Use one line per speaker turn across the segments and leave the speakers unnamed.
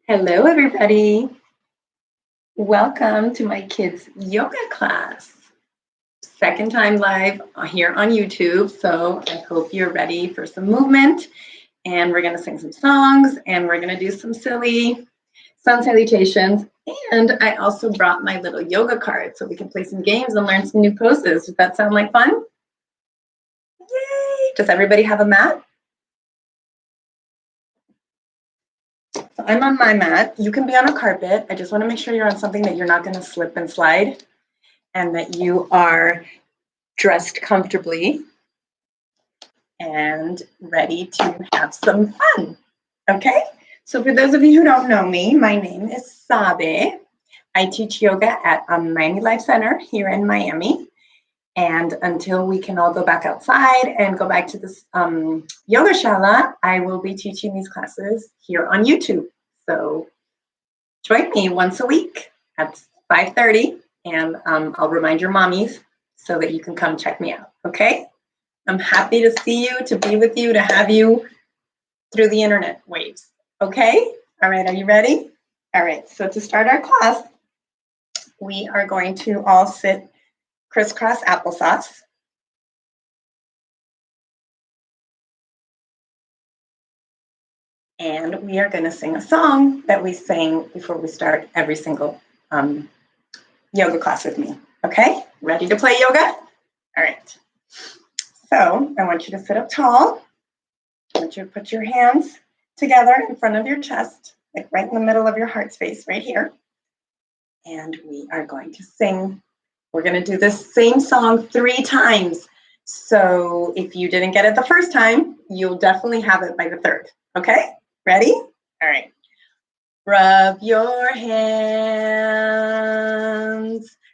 Hello, everybody. Welcome to my kids' yoga class. Second time live here on YouTube, so I hope you're ready for some movement. And we're going to sing some songs, and we're going to do some silly Sun Salutations. And I also brought my little yoga card so we can play some games and learn some new poses. Does that sound like fun? Yay! Does everybody have a mat? So I'm on my mat. You can be on a carpet. I just want to make sure you're on something that you're not going to slip and slide and that you are dressed comfortably and ready to have some fun. Okay? So for those of you who don't know me, my name is Sabe. I teach yoga at Miami Life Center here in Miami. And until we can all go back outside and go back to this yoga shala, I will be teaching these classes here on YouTube. So join me once a week at 5:30, and I'll remind your mommies so that you can come check me out, okay? I'm happy to see you, to be with you, to have you through the internet waves, okay? All right, are you ready? All right, so to start our class, we are going to all sit crisscross applesauce. And we are going to sing a song that we sing before we start every single yoga class with me. Okay? Ready to play yoga? All right. So I want you to sit up tall. I want you to put your hands together in front of your chest, like right in the middle of your heart space, right here. And we are going to sing. We're going to do this same song 3 times. So if you didn't get it the first time, you'll definitely have it by the 3rd. Okay? Ready? All right. Rub your hands.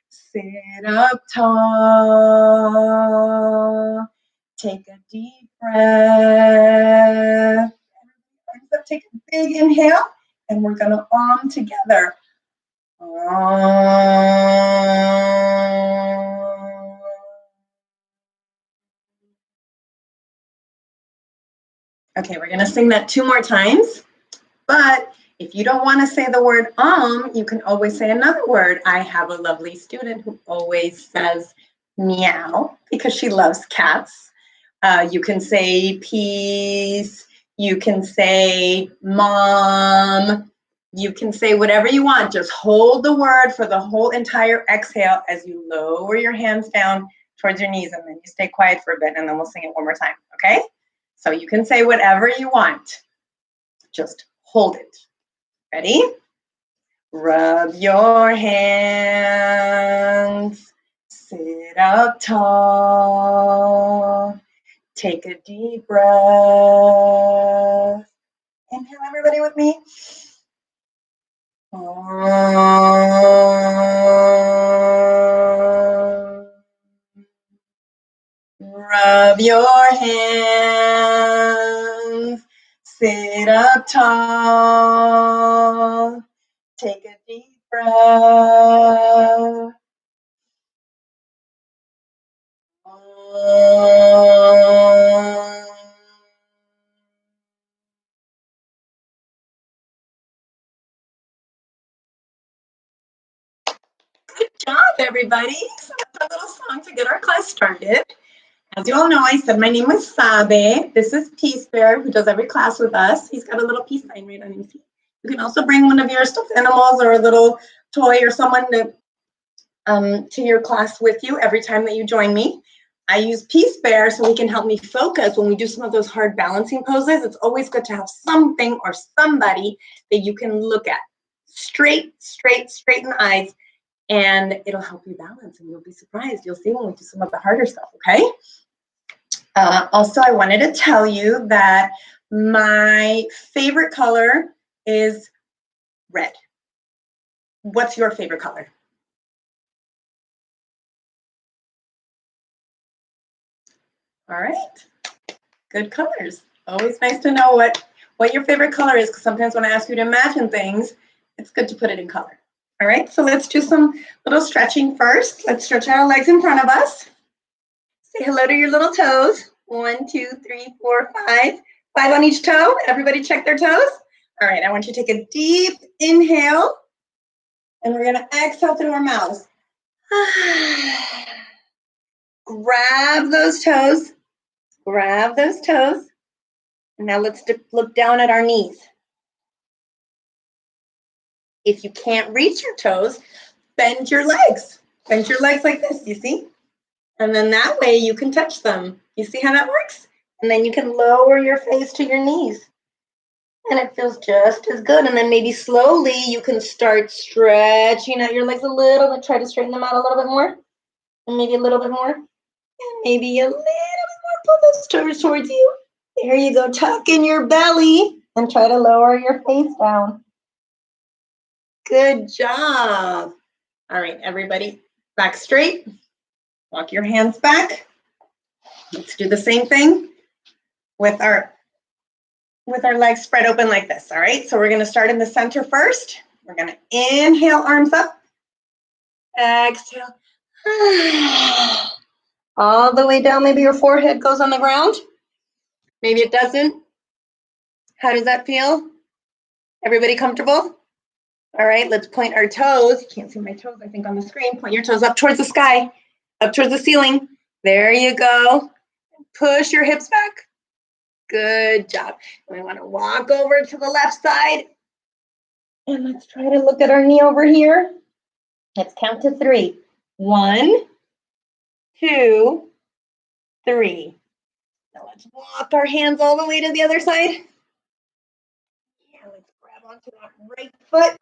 Sit up tall. Take a deep breath. Take a big inhale, and we're going to together. Okay, we're going to sing that 2 more times, but if you don't want to say the word you can always say another word. I have a lovely student who always says meow because she loves cats. You can say peace. You can say mom. You can say whatever you want. Just hold the word for the whole entire exhale as you lower your hands down towards your knees, and then you stay quiet for a bit, and then we'll sing it one more time, okay? So you can say whatever you want. Just hold it. Ready? Rub your hands. Sit up tall. Take a deep breath. Inhale, everybody with me. Rub your hands. Sit up tall. Take a deep breath. Good job, everybody. So that's a little song to get our class started. As you all know, I said my name is Sabe. This is Peace Bear, who does every class with us. He's got a little peace sign right on his feet. You can also bring one of your stuffed animals or a little toy or someone to your class with you every time that you join me. I use Peace Bear so he can help me focus when we do some of those hard balancing poses. It's always good to have something or somebody that you can look at. Straight in the eyes, and it'll help you balance, and you'll be surprised. You'll see when we do some of the harder stuff, okay? Also, I wanted to tell you that my favorite color is red. What's your favorite color? All right, good colors. Always nice to know what your favorite color is, because sometimes when I ask you to imagine things, it's good to put it in color. All right, so let's do some little stretching first. Let's stretch our legs in front of us. Say hello to your little toes. 1, 2, 3, 4, 5. 5 on each toe. Everybody check their toes. All right, I want you to take a deep inhale, and we're gonna exhale through our mouths. Grab those toes. Grab those toes. And now let's look down at our knees. If you can't reach your toes, bend your legs. Bend your legs like this, you see? And then that way you can touch them. You see how that works? And then you can lower your face to your knees. And it feels just as good. And then maybe slowly you can start stretching out your legs a little bit. Try to straighten them out a little bit more. And maybe a little bit more. And maybe a little bit more. Pull those toes towards you. There you go. Tuck in your belly and try to lower your face down. Good job. All right, everybody, back straight. Walk your hands back. Let's do the same thing with our legs spread open like this, all right? So we're gonna start in the center first. We're gonna inhale, arms up. Exhale. All the way down, maybe your forehead goes on the ground. Maybe it doesn't. How does that feel? Everybody comfortable? All right, let's point our toes. You can't see my toes, I think, on the screen. Point your toes up towards the sky, up towards the ceiling. There you go. Push your hips back. Good job. We want to walk over to the left side. And let's try to look at our knee over here. Let's count to 3. 1, 2, 3. Now let's walk our hands all the way to the other side. Yeah, let's grab onto that right foot.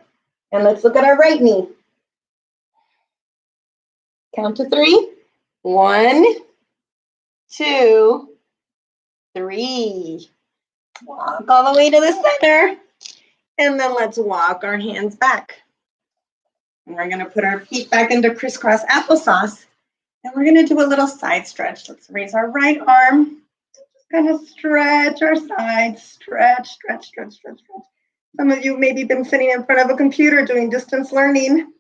And let's look at our right knee. Count to 3. 1, 2, 3. Walk all the way to the center. And then let's walk our hands back. And we're gonna put our feet back into crisscross applesauce. And we're gonna do a little side stretch. Let's raise our right arm. Just kind of stretch our sides. Stretch, stretch, stretch, stretch, stretch. Some of you maybe been sitting in front of a computer doing distance learning.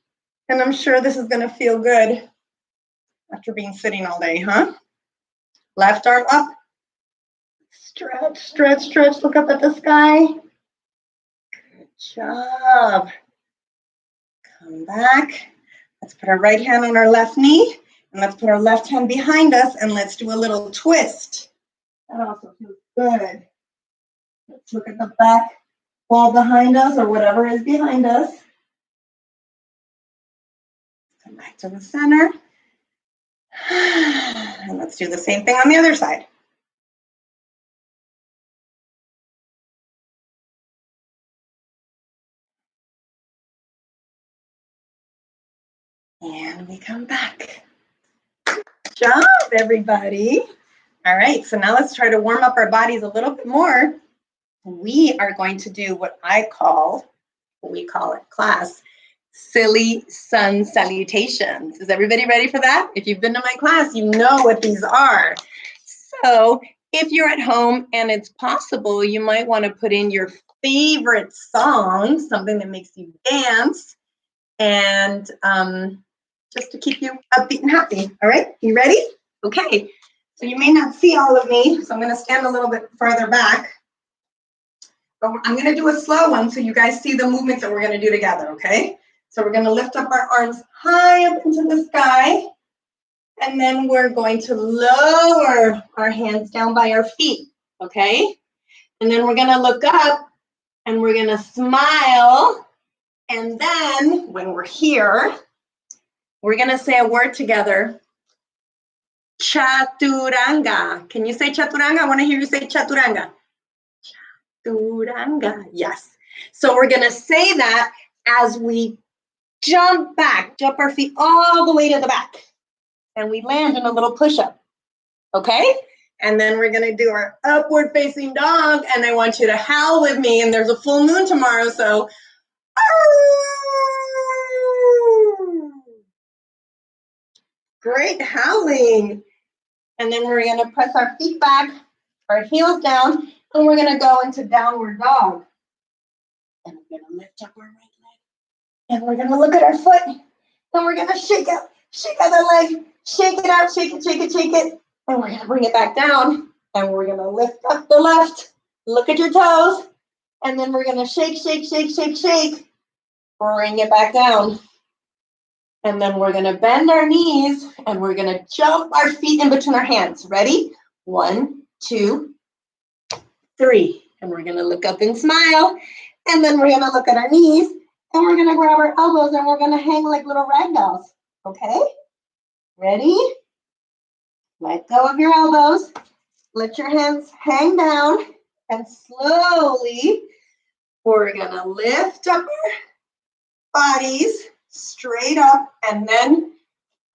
And I'm sure this is gonna feel good after being sitting all day, huh? Left arm up. Stretch, stretch, stretch. Look up at the sky. Good job. Come back. Let's put our right hand on our left knee. And let's put our left hand behind us. And let's do a little twist. That also feels good. Let's look at the back wall behind us or whatever is behind us. Come back to the center. And let's do the same thing on the other side. And we come back. Good job, everybody. All right, so now let's try to warm up our bodies a little bit more. We are going to do what we call it, class, silly sun salutations. Is everybody ready for that? If you've been to my class, you know what these are. So if you're at home and it's possible, you might want to put in your favorite song, something that makes you dance, and just to keep you upbeat and happy. All right, you ready? Okay, so you may not see all of me, so I'm going to stand a little bit farther back. But I'm going to do a slow one so you guys see the movements that we're going to do together, okay? So we're going to lift up our arms high up into the sky, and then we're going to lower our hands down by our feet, okay? And then we're going to look up, and we're going to smile, and then when we're here, we're going to say a word together. Chaturanga. Can you say chaturanga? I want to hear you say chaturanga. Chaturanga. Yes. So we're going to say that as we jump back, jump our feet all the way to the back. And we land in a little push-up. Okay? And then we're going to do our upward facing dog. And I want you to howl with me. And there's a full moon tomorrow, so. Great howling. And then we're going to press our feet back, our heels down, and we're going to go into downward dog. And we're going to lift up our right leg. And we're going to look at our foot. And we're going to shake out the leg. Shake it out, shake it, shake it, shake it. And we're going to bring it back down. And we're going to lift up the left. Look at your toes. And then we're gonna shake, shake, shake, shake, shake. Bring it back down. And then we're gonna bend our knees and we're gonna jump our feet in between our hands. Ready? 1, 2, 3. And we're gonna look up and smile. And then we're gonna look at our knees and we're gonna grab our elbows and we're gonna hang like little rag dolls. Okay? Ready? Let go of your elbows. Let your hands hang down. And slowly, we're gonna lift up our bodies straight up, and then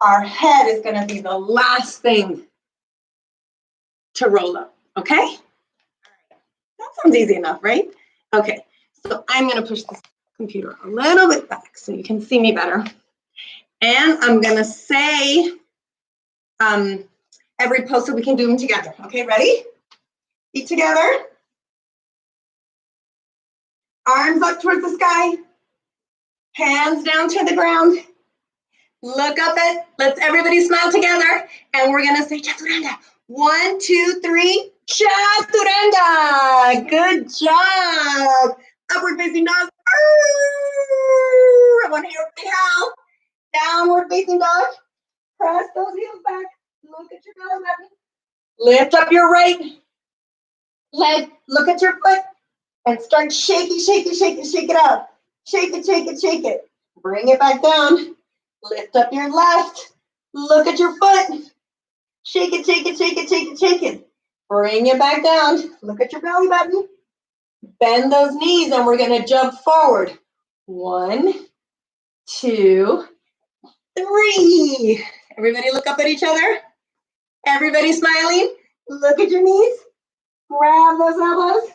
our head is gonna be the last thing to roll up, okay? That sounds easy enough, right? Okay, so I'm gonna push this computer a little bit back so you can see me better. And I'm gonna say every pose so we can do them together. Okay, ready? Feet together. Arms up towards the sky. Hands down to the ground. Look up it. Let's everybody smile together. And we're gonna say Chaturanga. 1, 2, 3. Chaturanga. Good job. Upward facing dog. I want to hear everybody howl. Downward facing dog. Press those heels back. Look at your belly button. Lift up your right leg. Look at your foot. And start shaking, shaking, shaking, shake it out. Shake it, shake it, shake it. Bring it back down. Lift up your left. Look at your foot. Shake it, shake it, shake it, shake it, shake it. Bring it back down. Look at your belly button. Bend those knees and we're gonna jump forward. 1, 2, 3. Everybody look up at each other. Everybody smiling. Look at your knees. Grab those elbows.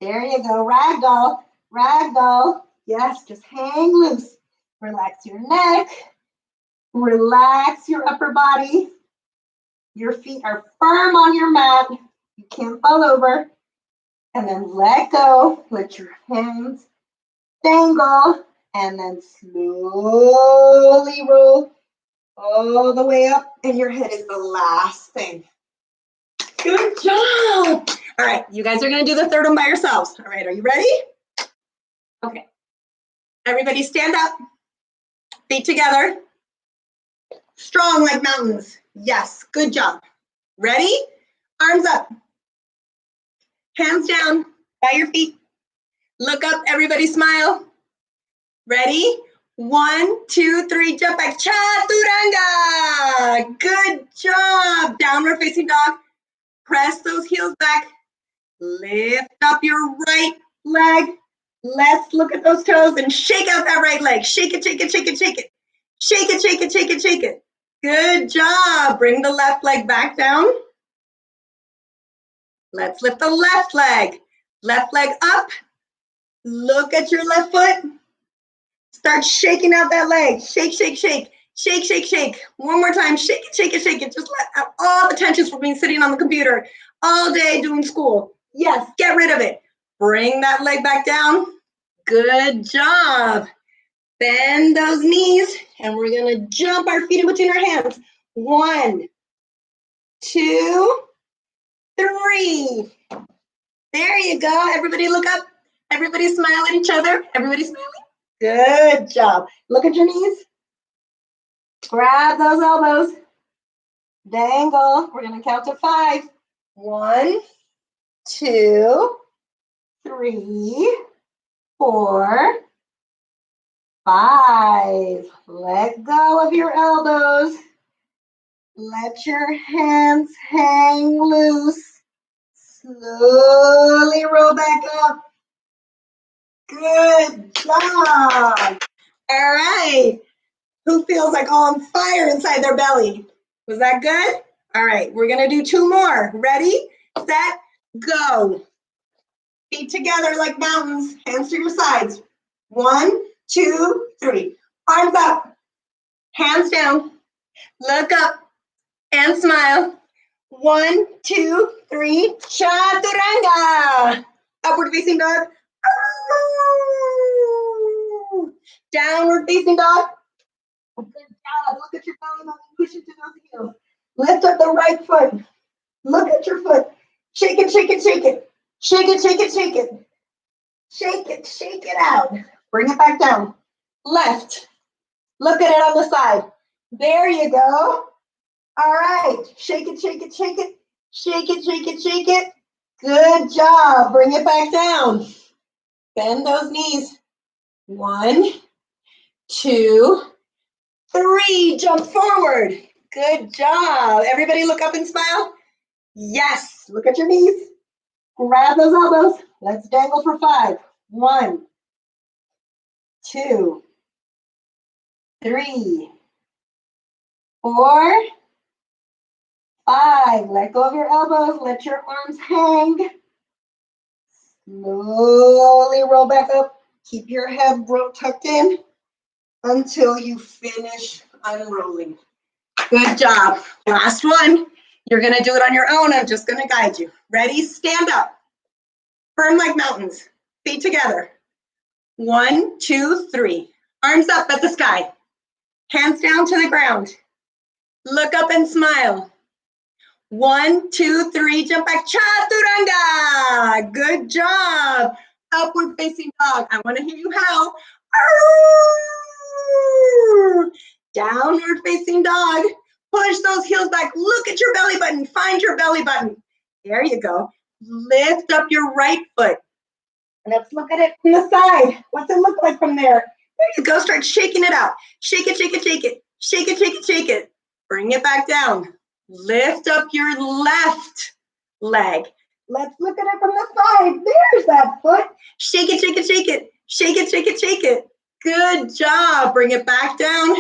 There you go, ragdoll, ragdoll. Yes, just hang loose. Relax your neck. Relax your upper body. Your feet are firm on your mat. You can't fall over. And then let go. Let your hands dangle. And then slowly roll all the way up. And your head is the last thing. Good job. All right, you guys are gonna do the third one by yourselves. All right, are you ready? Okay. Everybody stand up. Feet together. Strong like mountains. Yes, good job. Ready? Arms up. Hands down by your feet. Look up, everybody smile. Ready? 1, 2, 3, jump back. Chaturanga. Good job. Downward facing dog. Press those heels back. Lift up your right leg. Let's look at those toes and shake out that right leg. Shake it, shake it, shake it, shake it. Shake it, shake it, shake it, shake it. Good job. Bring the left leg back down. Let's lift the left leg. Left leg up. Look at your left foot. Start shaking out that leg. Shake, shake, shake. Shake, shake, shake. One more time. Shake it, shake it, shake it. Just let out all the tensions from being sitting on the computer all day doing school. Yes, get rid of it. Bring that leg back down. Good job. Bend those knees, and we're gonna jump our feet in between our hands. 1, 2, 3. There you go. Everybody look up. Everybody smile at each other. Everybody smiling. Good job. Look at your knees. Grab those elbows. Dangle. We're gonna count to 5. 1, 2, 3, 4, 5. Let go of your elbows. Let your hands hang loose. Slowly roll back up. Good job. All right. Who feels like all on fire inside their belly? Was that good? All right, we're gonna do 2 more. Ready, set, go. Feet together like mountains, hands to your sides. 1, 2, 3. Arms up, hands down. Look up and smile. 1, 2, 3. Chaturanga. Upward facing dog. Downward facing dog. Good job. Look at your belly button. Push into those heels. Lift up the right foot. Look at your foot. Shake it, shake it, shake it. Shake it, shake it, shake it. Shake it out. Bring it back down. Left. Look at it on the side. There you go. All right. Shake it, shake it, shake it. Shake it, shake it, shake it. Good job. Bring it back down. Bend those knees. 1, 2, 3. Jump forward. Good job. Everybody look up and smile. Yes. Look at your knees. Grab those elbows. Let's dangle for 5. 1, 2, 3, 4, 5. Let go of your elbows. Let your arms hang. Slowly roll back up. Keep your head tucked in until you finish unrolling. Good job. Last one. You're going to do it on your own. I'm just going to guide you. Ready? Stand up. Firm like mountains. Feet together. 1, 2, 3. Arms up at the sky. Hands down to the ground. Look up and smile. 1, 2, 3. Jump back. Chaturanga. Good job. Upward facing dog. I want to hear you howl. Downward facing dog. Push those heels back. Look at your belly button. Find your belly button. There you go. Lift up your right foot. Let's look at it from the side. What's it look like from there? There you go. Start shaking it out. Shake it, shake it, shake it. Shake it, shake it, shake it. Bring it back down. Lift up your left leg. Let's look at it from the side. There's that foot. Shake it, shake it, shake it. Shake it, shake it, shake it. Good job. Bring it back down.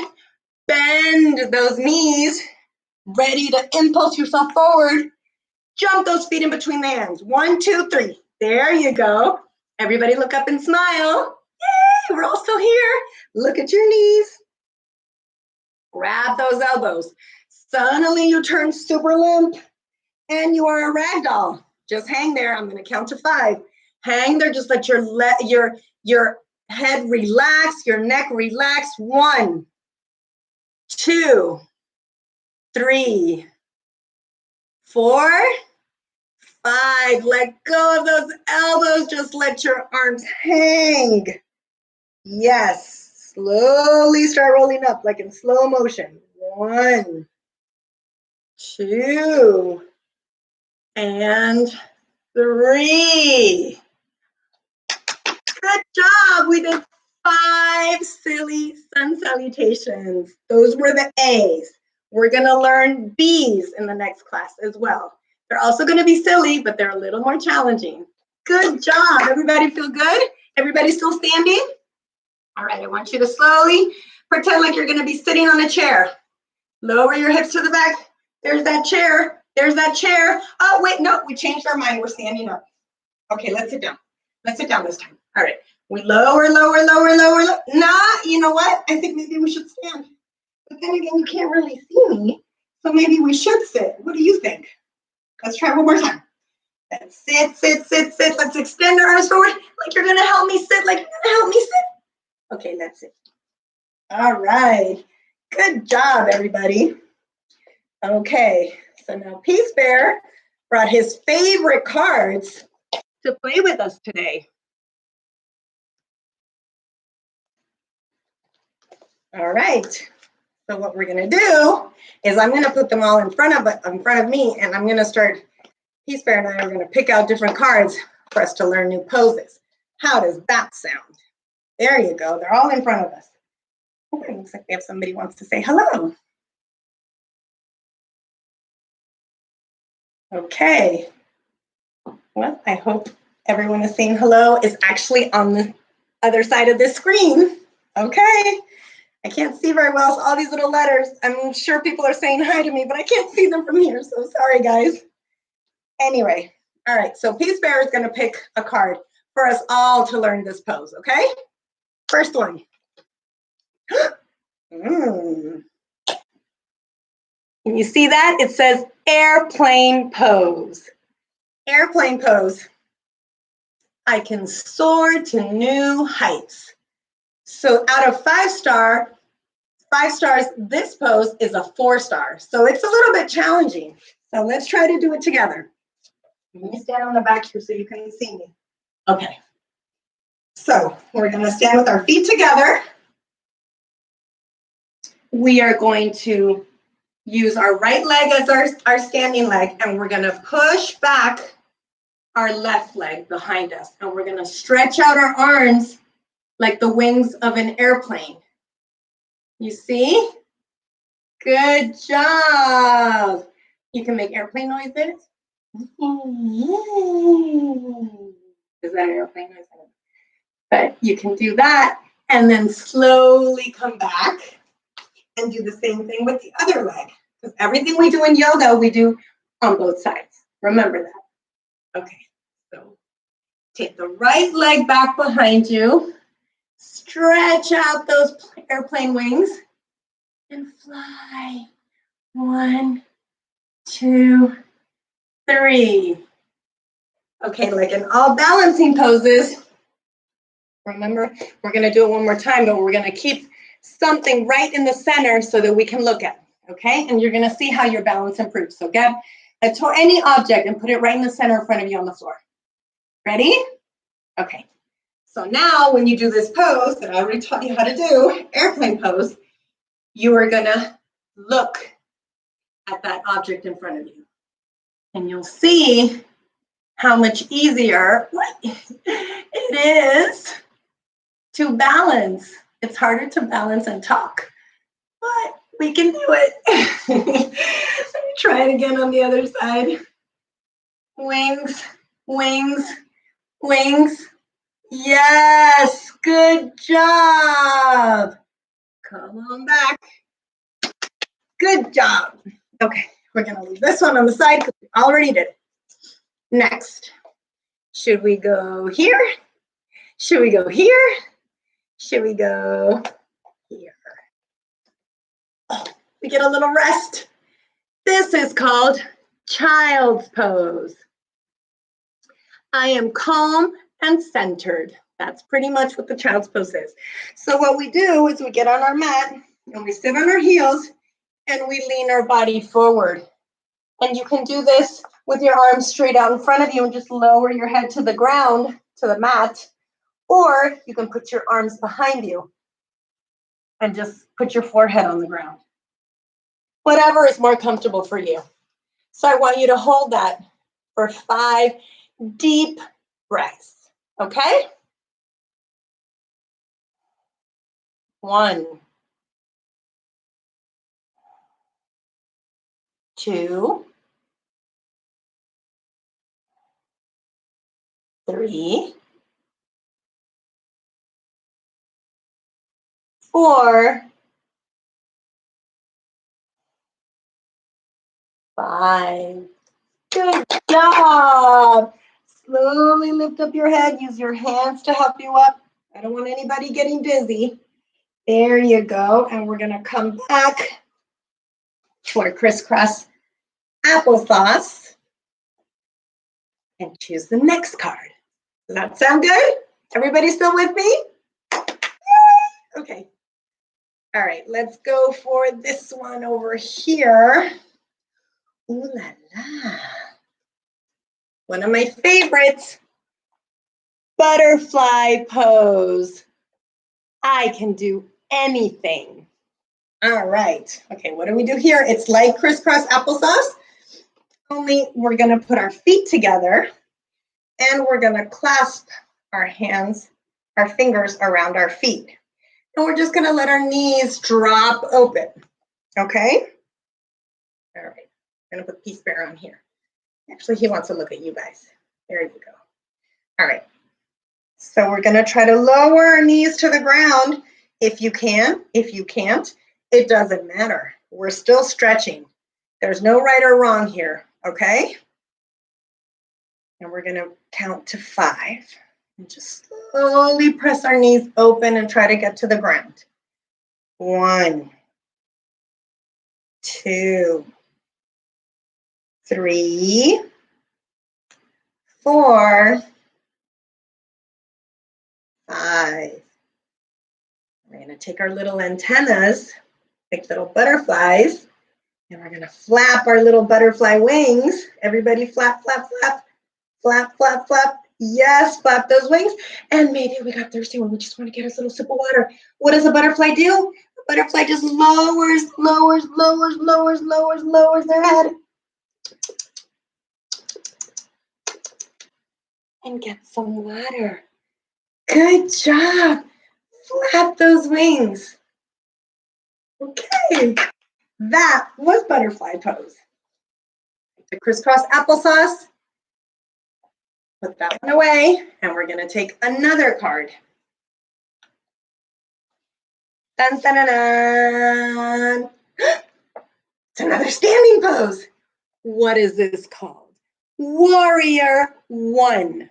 Bend those knees. Ready to impulse yourself forward. Jump those feet in between the hands. 1, 2, 3. There you go. Everybody look up and smile. Yay, we're all still here. Look at your knees. Grab those elbows. Suddenly you turn super limp and you are a rag doll. Just hang there. I'm going to count to 5. Hang there. Just let your head relax, your neck relax. 1, 2, 3, 4, 5. Let go of those elbows. Just let your arms hang. Yes. Slowly start rolling up like in slow motion. 1, 2, and 3. Good job. We did 5 silly sun salutations. Those were the A's. We're going to learn B's in the next class as well. They're also going to be silly, but they're a little more challenging. Good job. Everybody feel good? Everybody still standing? All right, I want you to slowly pretend like you're going to be sitting on a chair. Lower your hips to the back. There's that chair. There's that chair. Oh, wait, no, we changed our mind. We're standing up. Okay, let's sit down. Let's sit down this time. All right. We lower. Nah, you know what? I think maybe we should stand. But then again, you can't really see me. So maybe we should sit. What do you think? Let's try one more time. Let's sit. Let's extend our arms forward like you're going to help me sit, like you're going to help me sit. Okay, that's it. All right. Good job, everybody. Okay, so now Peace Bear brought his favorite cards to play with us today. All right. So what we're going to do is I'm going to put them all in front of me, and I'm going to start. Peace Bear and I are going to pick out different cards for us to learn new poses. How does that sound? There you go. They're all in front of us. Okay, looks like we have somebody who wants to say hello. Okay. Well, I hope everyone is saying hello is actually on the other side of this screen. Okay. I can't see very well, so all these little letters. I'm sure people are saying hi to me, but I can't see them from here, so sorry, guys. Anyway, all right, so Peace Bear is going to pick a card for us all to learn this pose, okay? First one. Can you see that? It says airplane pose. Airplane pose. I can soar to new heights. So out of 5 stars, this pose is a 4-star. So it's a little bit challenging. So let's try to do it together. Let me stand on the back here so you can see me. Okay. So we're going to stand with our feet together. We are going to use our right leg as our standing leg, and we're going to push back our left leg behind us. And we're going to stretch out our arms like the wings of an airplane. You see? Good job. You can make airplane noises. Is that an airplane noise? But you can do that and then slowly come back and do the same thing with the other leg. Because everything we do in yoga, we do on both sides. Remember that. Okay, so take the right leg back behind you. Stretch out those airplane wings and fly. 1, 2, 3. Okay, like in all balancing poses, remember, we're going to do it one more time, but we're going to keep something right in the center so that we can look at it, okay? And you're going to see how your balance improves. So get any object and put it right in the center in front of you on the floor. Ready? Okay. So now when you do this pose that I already taught you how to do, airplane pose, you are going to look at that object in front of you. And you'll see how much easier it is to balance. It's harder to balance and talk, but we can do it. Let me try it again on the other side. Wings, wings, wings. Yes, good job. Come on back. Good job. Okay, we're going to leave this one on the side because we already did it. Next, should we go here? Should we go here? Should we go here? Oh, we get a little rest. This is called child's pose. I am calm and centered. That's pretty much what the child's pose is. So what we do is we get on our mat and we sit on our heels and we lean our body forward. And you can do this with your arms straight out in front of you and just lower your head to the ground, to the mat. Or you can put your arms behind you and just put your forehead on the ground. Whatever is more comfortable for you. So I want you to hold that for 5 deep breaths, okay? 1, 2, 3, 4, 5. Good job. Slowly lift up your head. Use your hands to help you up. I don't want anybody getting dizzy. There you go. And we're going to come back to our crisscross applesauce and choose the next card. Does that sound good? Everybody still with me? Yay! Okay. All right, let's go for this one over here. Ooh la la. One of my favorites, butterfly pose. I can do anything. All right. Okay, what do we do here? It's like crisscross applesauce, only we're going to put our feet together and we're going to clasp our hands, our fingers around our feet. And we're just going to let our knees drop open. Okay? All right. I'm going to put Peace Bear on here. Actually, he wants to look at you guys. There you go. All right. So we're going to try to lower our knees to the ground if you can. If you can't, it doesn't matter. We're still stretching. There's no right or wrong here, okay? And we're going to count to 5. And just slowly press our knees open and try to get to the ground. 1, 2, 3, 4, 5. We're going to take our little antennas, like little butterflies, and we're going to flap our little butterfly wings. Everybody flap, flap, flap. Flap, flap, flap. Yes, flap those wings. And maybe we got thirsty when we just want to get us a little sip of water. What does a butterfly do? A butterfly just lowers, lowers, lowers, lowers, lowers, lowers their head. And get some water. Good job. Flap those wings. Okay. That was butterfly pose. The crisscross applesauce. Put that one away, and we're going to take another card. Dun, dun, dun, dun. It's another standing pose. What is this called? Warrior One.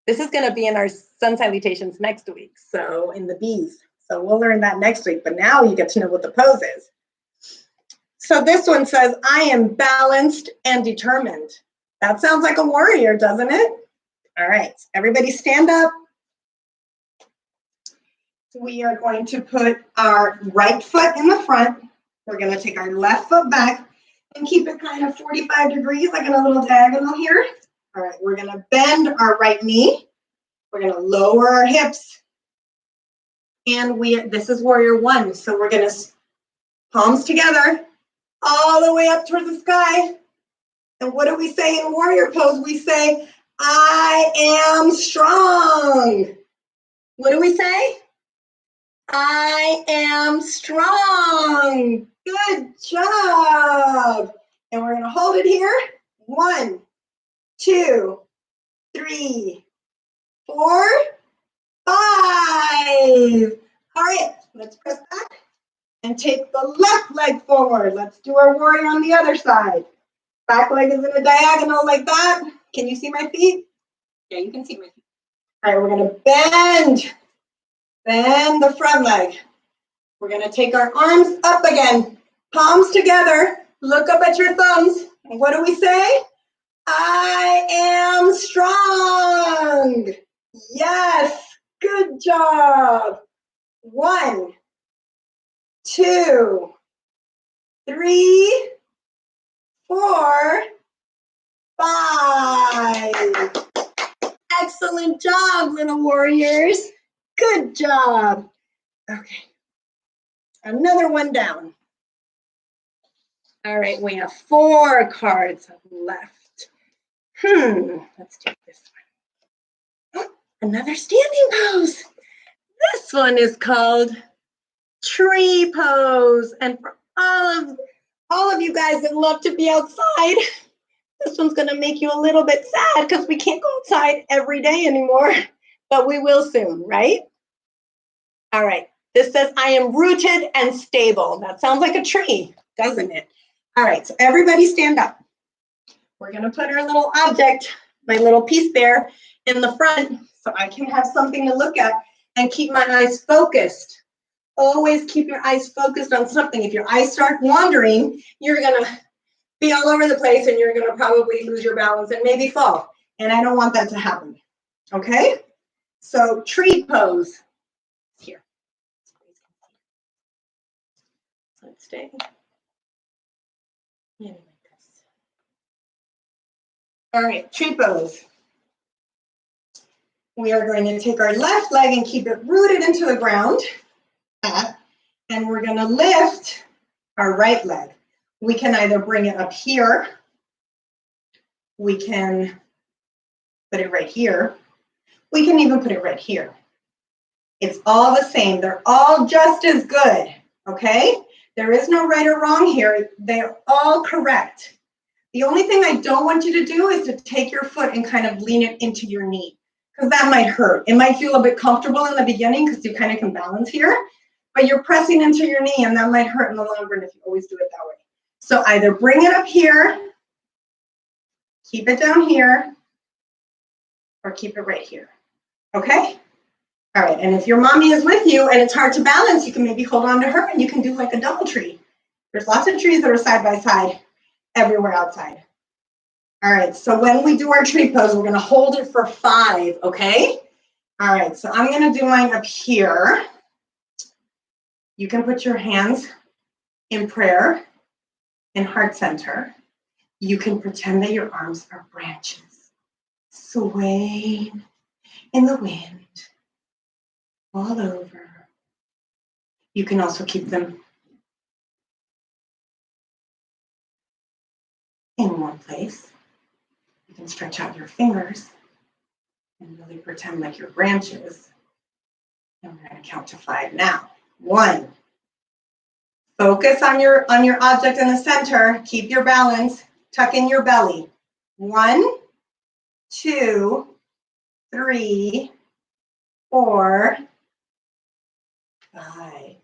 This is going to be in our Sun Salutations next week, so in the bees. So we'll learn that next week, but now you get to know what the pose is. So this one says, I am balanced and determined. That sounds like a warrior, doesn't it? All right, everybody stand up. We are going to put our right foot in the front. We're going to take our left foot back and keep it kind of 45 degrees, like in a little diagonal here. All right, we're going to bend our right knee. We're going to lower our hips. And this is Warrior One. So we're going to palms together all the way up towards the sky. And what do we say in warrior pose? We say, I am strong. What do we say? I am strong. Good job. And we're going to hold it here. 1, 2, 3, 4, 5. All right, let's press back and take the left leg forward. Let's do our warrior on the other side. Back leg is in a diagonal like that. Can you see my feet? Yeah, you can see my feet. All right, we're going to bend the front leg. We're going to take our arms up again, palms together. Look up at your thumbs. And what do we say? I am strong. Yes, good job. 1, 2, 3, 4, 5. Excellent job, little warriors. Good job. Okay. Another one down. All right, we have 4 cards left. Let's take this one. Another standing pose. This one is called tree pose. And for all of you guys that love to be outside, this one's going to make you a little bit sad because we can't go outside every day anymore, but we will soon, right? All right. This says, I am rooted and stable. That sounds like a tree, doesn't it? All right. So everybody stand up. We're going to put our little object, my little piece bear, in the front so I can have something to look at and keep my eyes focused. Always keep your eyes focused on something. If your eyes start wandering, you're going to be all over the place and you're going to probably lose your balance and maybe fall. And I don't want that to happen. Okay? So tree pose. Here. Let's stay. All right, tree pose. We are going to take our left leg and keep it rooted into the ground. And we're going to lift our right leg. We can either bring it up here. We can put it right here. We can even put it right here. It's all the same. They're all just as good, okay? There is no right or wrong here. They're all correct. The only thing I don't want you to do is to take your foot and kind of lean it into your knee, because that might hurt. It might feel a bit comfortable in the beginning because you kind of can balance here, but you're pressing into your knee and that might hurt in the long run if you always do it that way. So either bring it up here, keep it down here, or keep it right here, okay? All right, and if your mommy is with you and it's hard to balance, you can maybe hold on to her and you can do like a double tree. There's lots of trees that are side by side everywhere outside. All right, so when we do our tree pose, we're gonna hold it for 5, okay? All right, so I'm gonna do mine up here. You can put your hands in prayer in heart center. You can pretend that your arms are branches. swaying in the wind all over. You can also keep them in one place. You can stretch out your fingers and really pretend like you're branches. And we're going to count to 5 now. 1. Focus on your object in the center. Keep your balance. Tuck in your belly. 1, 2, 3, 4, 5.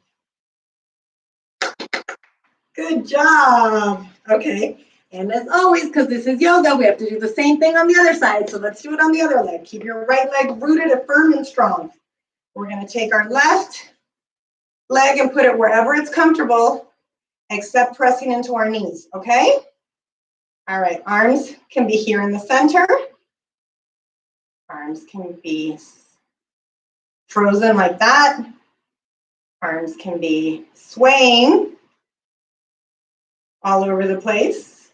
Good job. Okay. And as always, because this is yoga, we have to do the same thing on the other side. So let's do it on the other leg. Keep your right leg rooted and firm and strong. We're going to take our left leg and put it wherever it's comfortable, except pressing into our knees, okay? All right, arms can be here in the center. Arms can be frozen like that. Arms can be swaying all over the place.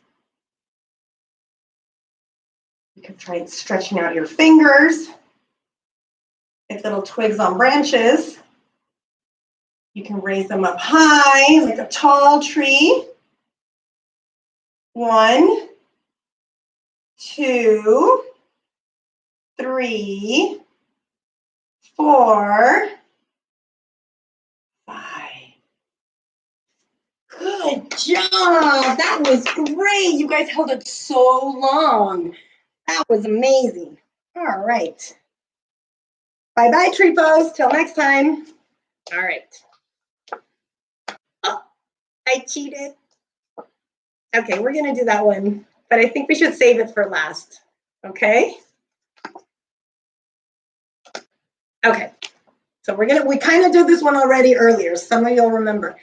You can try stretching out your fingers. Like little twigs on branches. You can raise them up high like a tall tree. 1, 2, 3, 4, 5. Good job. That was great. You guys held it so long. That was amazing. All right. Bye-bye, tree pose. Till next time. All right. Oh, I cheated. Okay, we're going to do that one, but I think we should save it for last. Okay? Okay. So we kind of did this one already earlier. Some of you'll remember.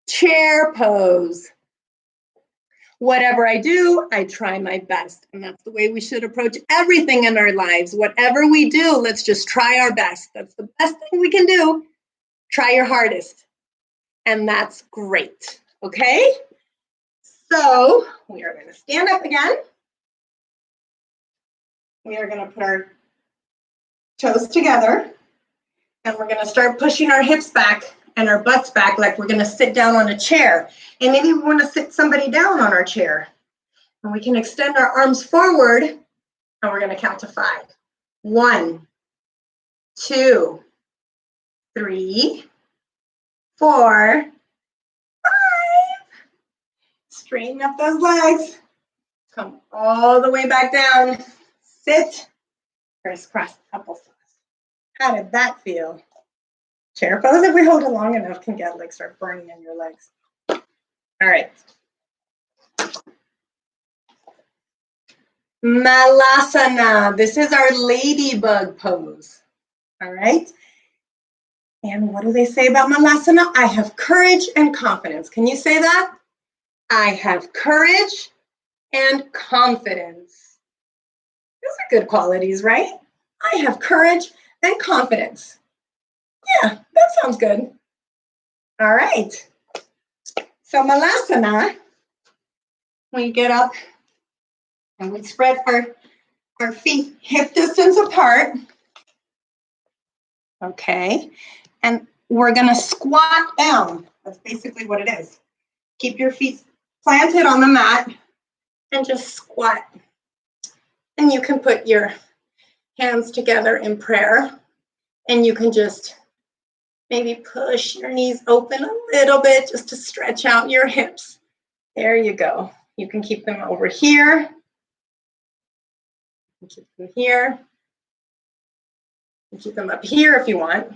Chair pose. Whatever I do, I try my best. And that's the way we should approach everything in our lives. Whatever we do, let's just try our best. That's the best thing we can do. Try your hardest. And that's great. Okay? So we are going to stand up again. We are going to put our toes together. And we're going to start pushing our hips back and our butts back like we're going to sit down on a chair. And maybe we want to sit somebody down on our chair. And we can extend our arms forward, and we're going to count to 5. 1, 2, 3, 4, 5. Straighten up those legs. Come all the way back down. Sit. Crisscross applesauce. How did that feel? Chair pose, if we hold it long enough, can get like start burning in your legs. All right. Malasana. This is our ladybug pose. All right. And what do they say about Malasana? I have courage and confidence. Can you say that? I have courage and confidence. Those are good qualities, right? I have courage and confidence. Yeah, that sounds good. All right. So Malasana, we get up and we spread our feet hip distance apart. Okay. And we're going to squat down. That's basically what it is. Keep your feet planted on the mat and just squat. And you can put your hands together in prayer. And you can just maybe push your knees open a little bit just to stretch out your hips. There you go. You can keep them over here. You can keep them here. You can keep them up here if you want.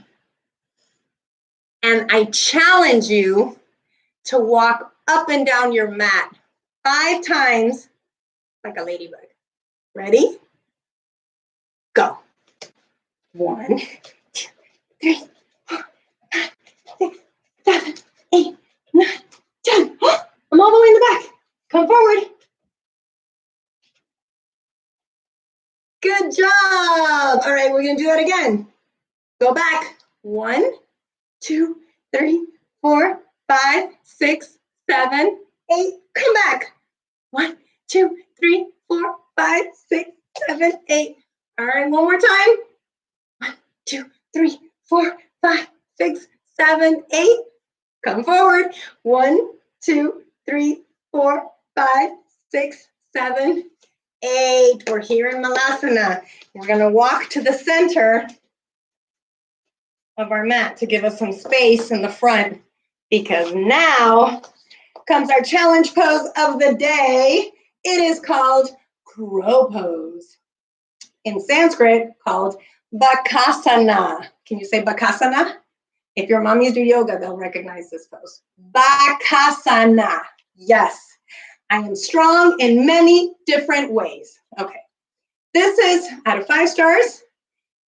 And I challenge you to walk up and down your mat 5 times like a ladybug. Ready? Go. 1, 2, 3, 4, 5, 6, 7, 8, 9, 10. I'm all the way in the back. Come forward. Good job. All right, we're going to do that again. Go back. 1, 2, 3, 4, 5, 6, 7, 8. Come back. 1, 2, 3, 4, 5, 6, 7, 7, 8. All right, one more time. 1, 2, 3, 4, 5, 6, 7, 8. Come forward. 1, 2, 3, 4, 5, 6, 7, 8. We're here in Malasana. We're going to walk to the center of our mat to give us some space in the front, because now comes our challenge pose of the day. It is called crow pose. In Sanskrit, called Bakasana. Can you say Bakasana? If your mommies do yoga, they'll recognize this pose. Bakasana. Yes. I am strong in many different ways. Okay. This is out of 5 stars.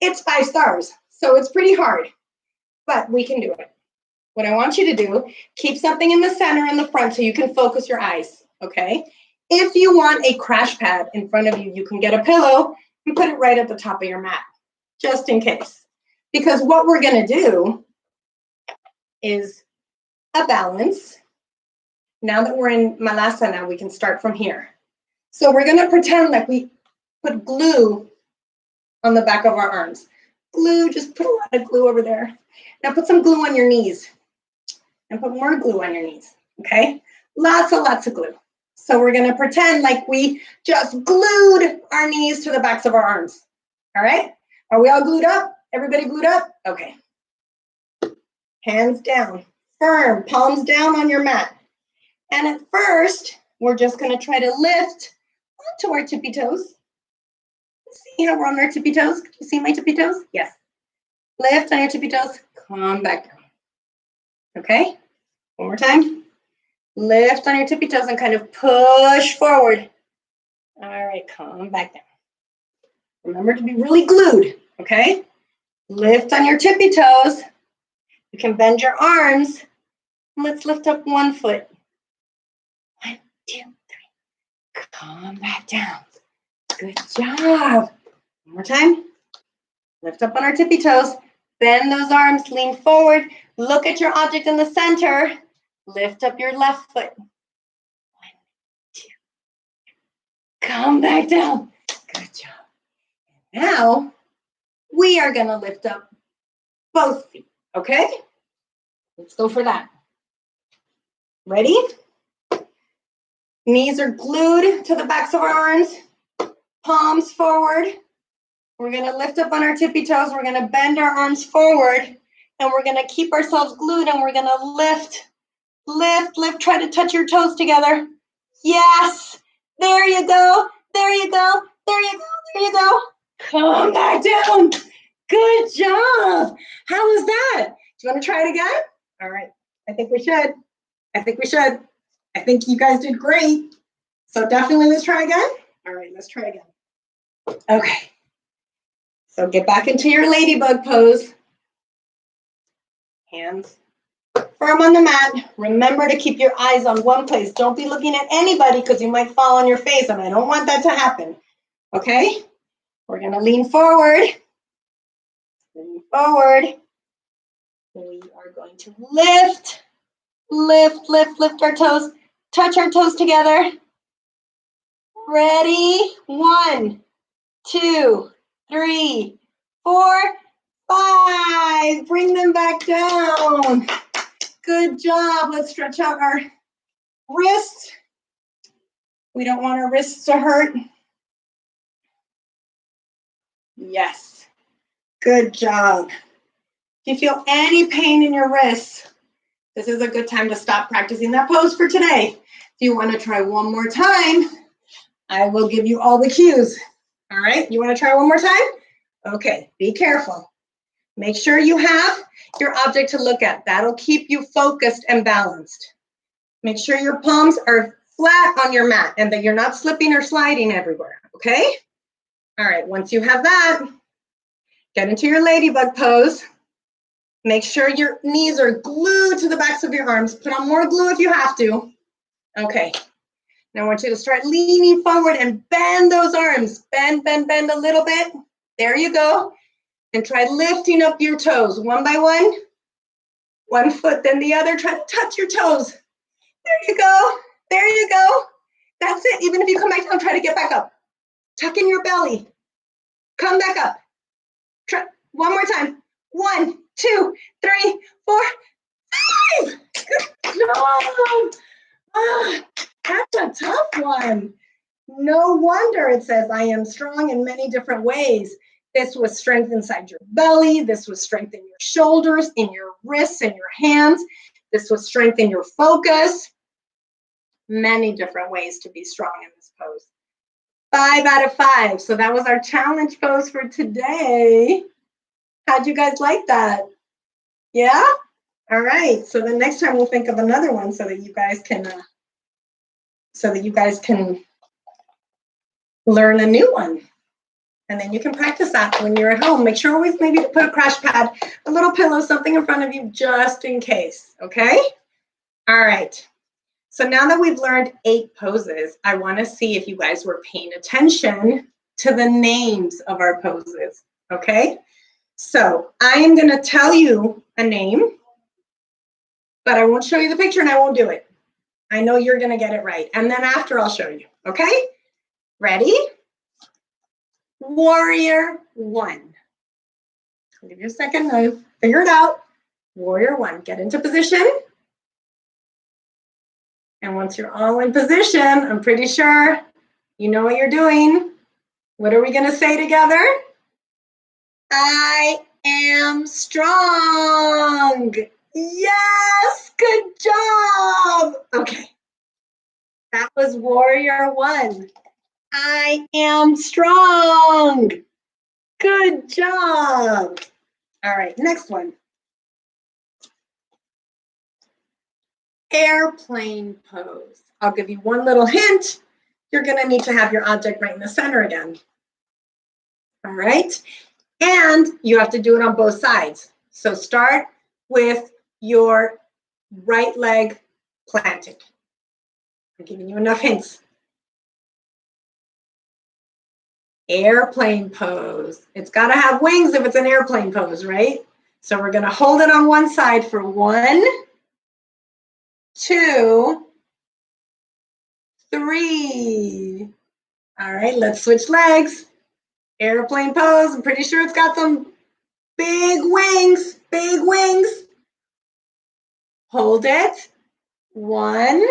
It's 5 stars, so it's pretty hard, but we can do it. What I want you to do, keep something in the center in the front so you can focus your eyes, okay? If you want a crash pad in front of you, you can get a pillow and put it right at the top of your mat, just in case. Because what we're gonna do is a balance. Now that we're in Malasana, we can start from here. So we're gonna pretend like we put glue on the back of our arms. Glue, just put a lot of glue over there. Now put some glue on your knees and put more glue on your knees, okay? Lots of glue. So we're gonna pretend like we just glued our knees to the backs of our arms, all right? Are we all glued up? Everybody glued up? Okay. Hands down, firm, palms down on your mat. And at first, we're just gonna try to lift onto our tippy toes. See how we're on our tippy toes? Can you see my tippy toes? Yes. Lift on your tippy toes, come back down. Okay? One more time. Lift on your tippy toes and kind of push forward. All right, come back down. Remember to be really glued, okay? Lift on your tippy toes. You can bend your arms. Let's lift up one foot. 1, 2, 3. Come back down. Good job. One more time. Lift up on our tippy toes. Bend those arms, lean forward. Look at your object in the center. Lift up your left foot. 1, 2. Come back down. Good job. Now, we are going to lift up both feet, okay? Let's go for that. Ready? Knees are glued to the backs of our arms. Palms forward. We're going to lift up on our tippy toes. We're going to bend our arms forward. And we're going to keep ourselves glued. And we're going to lift, lift, lift. Try to touch your toes together. Yes. There you go. There you go. There you go. There you go. Come back down. Good job. How was that? Do you want to try it again? All right. I think we should. I think we should. I think you guys did great. So definitely let's try again. All right, let's try again. Okay. So get back into your ladybug pose. Hands firm on the mat. Remember to keep your eyes on one place. Don't be looking at anybody because you might fall on your face, and I don't want that to happen. Okay? We're going to lean forward. Lean forward. We are going to lift, lift, lift, lift our toes. Touch our toes together. Ready? 1, 2, 3, 4, 5. Bring them back down. Good job. Let's stretch out our wrists. We don't want our wrists to hurt. Yes. Good job. If you feel any pain in your wrists, this is a good time to stop practicing that pose for today. If you want to try one more time, I will give you all the cues. All right, you want to try one more time? Okay, be careful. Make sure you have your object to look at. That'll keep you focused and balanced. Make sure your palms are flat on your mat and that you're not slipping or sliding everywhere, okay? All right, once you have that, get into your ladybug pose. Make sure your knees are glued to the backs of your arms. Put on more glue if you have to. Okay. Now I want you to start leaning forward and bend those arms. Bend, bend, bend a little bit. There you go. And try lifting up your toes one by one. One foot, then the other. Try to touch your toes. There you go. There you go. That's it. Even if you come back down, try to get back up. Tuck in your belly. Come back up. Try one more time. 1, 2, 3, 4, 5. Good job. Ah, that's a tough one. No wonder it says, I am strong in many different ways. This was strength inside your belly. This was strength in your shoulders, in your wrists, in your hands. This was strength in your focus. Many different ways to be strong in this pose. 5 out of 5. So that was our challenge pose for today. How'd you guys like that? Yeah? All right. So the next time we'll think of another one so that you guys can learn a new one. And then you can practice that when you're at home. Make sure always maybe to put a crash pad, a little pillow, something in front of you just in case, okay? All right. So now that we've learned 8 poses, I want to see if you guys were paying attention to the names of our poses, okay? So I am going to tell you a name, but I won't show you the picture and I won't do it. I know you're going to get it right. And then after I'll show you, okay? Ready? Warrior 1. I'll give you a second to figure it out. Warrior 1. Get into position. And once you're all in position, I'm pretty sure you know what you're doing. What are we going to say together? I am strong. Yes, good job. Okay. That was Warrior 1. I am strong. Good job. All right, next one. Airplane pose. I'll give you one little hint. You're going to need to have your object right in the center again. All right. And you have to do it on both sides. So start with your right leg planted. I'm giving you enough hints. Airplane pose. It's got to have wings if it's an airplane pose, right? So we're going to hold it on one side for 1, 2, 3. All right, let's switch legs. Airplane pose. I'm pretty sure it's got some big wings. Big wings. Hold it. 1,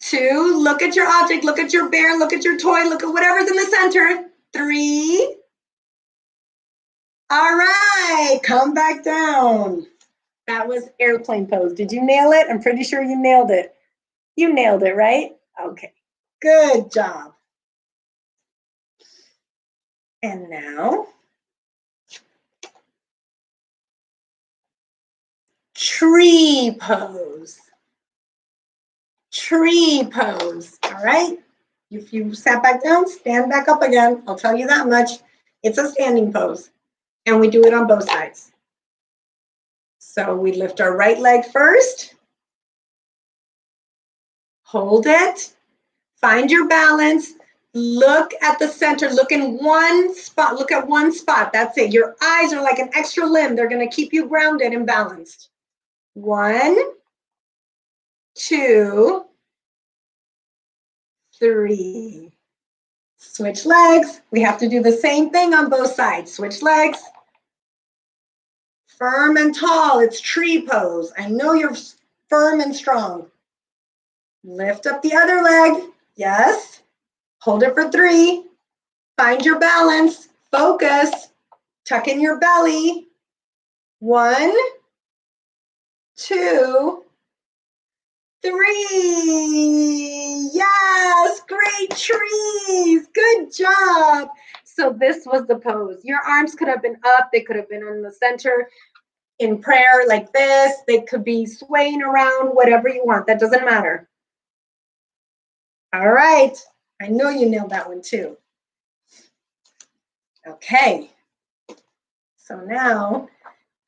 2. Look at your object. Look at your bear. Look at your toy. Look at whatever's in the center. 3. All right. Come back down. That was airplane pose. Did you nail it? I'm pretty sure you nailed it. You nailed it, right? Okay. Good job. And now, tree pose. Tree pose, all right? If you sat back down, stand back up again. I'll tell you that much. It's a standing pose, and we do it on both sides. So we lift our right leg first. Hold it. Find your balance. Look at the center. Look in one spot. Look at one spot. That's it. Your eyes are like an extra limb. They're going to keep you grounded and balanced. 1, 2, 3. Switch legs. We have to do the same thing on both sides. Switch legs. Firm and tall. It's tree pose. I know you're firm and strong. Lift up the other leg. Yes. Hold it for 3. Find your balance. Focus. Tuck in your belly. 1, 2, 3. Yes, great trees. Good job. So this was the pose. Your arms could have been up. They could have been in the center in prayer like this. They could be swaying around, whatever you want. That doesn't matter. All right. I know you nailed that one too. Okay. So now,